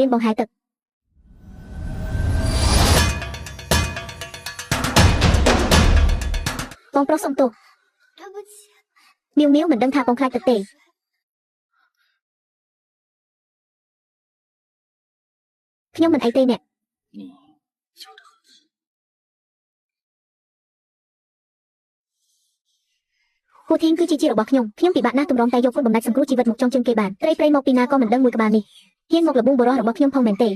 មានបងហែទឹកបងប្រុសសុំទោសមីវមីវមិនដឹងថាបងខ្លាចទឹកទេខ្ញុំមិនអីទេអ្នកគូធីងគឺជាជារបស់ខ្ញុំពិបាកណាស់ទម្រាំតែយកខ្លួនបំណាច់សង្គ្រោះជីវិតមកចង់ជើងគេបានត្រីព្រៃមកពីណាក៏មិនដឹងមួយក្បាលនេះហ៊ានមកលបួងបរោះរបស់ខ្ញុំផងមែនទេ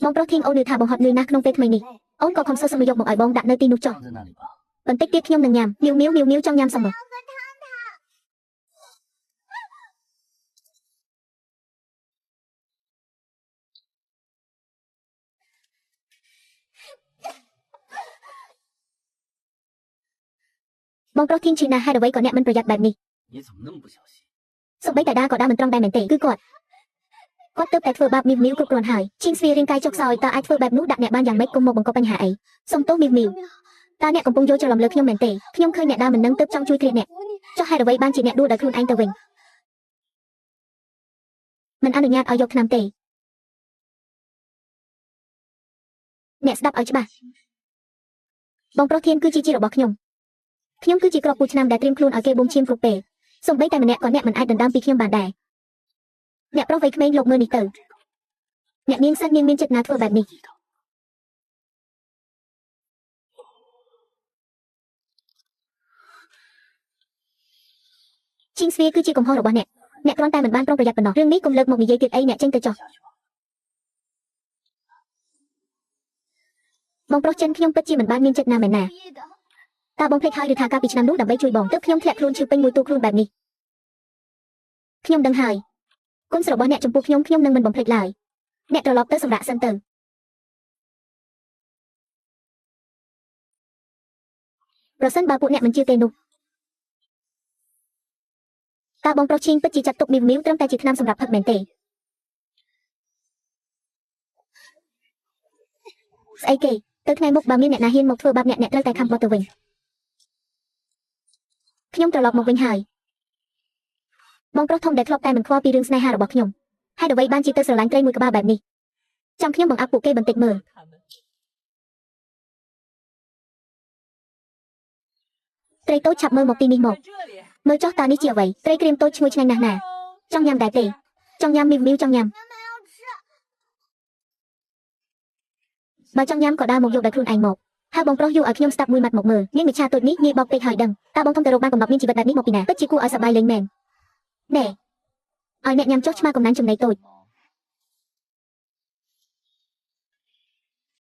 បងប្រុសធីងអូនឮថាបងហត់នឿយណាស់ក្នុងពេលថ្មីនេះអូនក៏ខំសើសុំយកមកឲ្យបងដាក់នៅទីនោះចុះបន្តិចទៀតខ្ញុំនឹងញ៉ាំមីវមីវចង់ញ៉ាំសមបងប្រុសធីងឈឺណាស់ហេតុអ្វីក៏អ្នកមិនប្រយ័ត្នបែបនេះសូម្បីតែដាក៏ដាមិនត្រង់ដែរមែនទេគឺគាត់ទើបតែធ្វើបាបមីវមីវគ្រប់គ្រាន់ហើយឈីងស្វីរាងកាយចុកខ្សោយតើអាចធ្វើបែបនោះដាក់អ្នកបានយ៉ាងម៉េចគុំមកបង្កបញ្ហាអីសុំទោសមីវមីវតើអ្នកកំពុងយល់ច្រឡំលើខ្ញុំមែនទេខ្ញុំឃើញអ្នកដាមិននឹងទើបចង់ជួយគ្រាអ្នកចុះហេតុអ្វីបានជាអ្នកដួលដោយខ្លួនឯងទៅវិញមិនអនុញ្ញាតឲ្យយកថ្នាំទេអ្នកស្ដាប់ឲ្យច្បាស់បងប្រុសធានគឺជារបស់ខ្ញុំគឺជាគ្រាប់ពូឆ្នាំដែលត្រៀមខ្លួនឲ្យគេបូមឈាមគ្រប់ពេលសូម្បីតែម្នាក់ក៏អ្នកមិនអាចដណ្ដើមពីខ្ញុំបានដែរអ្នកប្រុសវ័យក្មេងលោកមើលនេះទៅអ្នកនាងសិននាងមានចិត្តណាធ្វើបែបនេះជីងស្វីគឺជាកំហុសរបស់អ្នកគ្រាន់តែមិនបានប្រុងប្រយ័ត្នប៉ុណ្ណោះរឿងនេះកុំលើកមកនិយាយទៀតអីអ្នកចេញទៅចុះបងប្រុសចិនខ្ញុំពិតជាមិនបានមានចិត្តណាមែនណាតើបងភ្លេចហើយឬថាកាលពីឆ្នាំនោះដើម្បីជួយបងទើបខ្ញុំធ្លាក់ខ្លួនឈឺពេញមួយទូខ្លួនបែបនេះខ្ញុំដឹងហើយគុណស្ររបស់អ្នកចំពោះខ្ញុំនឹងមិនបំភ្លេចឡើយអ្នកត្រឡប់ទៅសម្រាប់សិនទៅប្រសិនបើពួកអ្នកមិនជឿទេនោះតើបងប្រុសឈីងពិតជាចាត់ទុកមីវមីវត្រឹមតែជាថ្នាំសម្រាប់ផឹកមែនទេស្អីគេទៅថ្ងៃមុខបើមានអ្នកណាហ៊ានមកធ្វើបាបអ្នកត្រូវតែខំបត់ទៅវិញខ្ញុំត្រឡប់មកវិញហើយបងប្រុសធំដែលធ្លាប់តែមិនខ្វល់ពីរឿងស្នេហារបស់ខ្ញុំហេតុអ្វីបានជាទៅស្រឡាញ់ត្រីមួយក្បាលបែបនេះចាំខ្ញុំបង្អាប់ពួកគេបន្តិចមើលត្រីតូចឆាប់មើលមកទីនេះមកមើលចុះតើនេះជាអ្វីត្រីក្រៀមតូចឈ្ងុយឆ្ងាញ់ណាស់ណាចង់ញ៉ាំដែរទេចង់ញ៉ាំមីវចង់ញ៉ាំបើចង់ញ៉ាំក៏ដើរមកយកដោយខ្លួនឯងមកហើយបងប្រុសយកឲ្យខ្ញុំស្ដាប់មួយម៉ាត់មកមើលនាងមិឆាតូចនេះងាយបោកពេកហើយដឹងតើបងធំទៅរកបានកំណត់មានជីវិតបែបនេះមកពីណាពិតជាគួរឲ្យសប្បាយលេងមែនណែឲ្យអ្នកញ៉ាំចុះឆ្មាកំណាញ់ចំណីតូច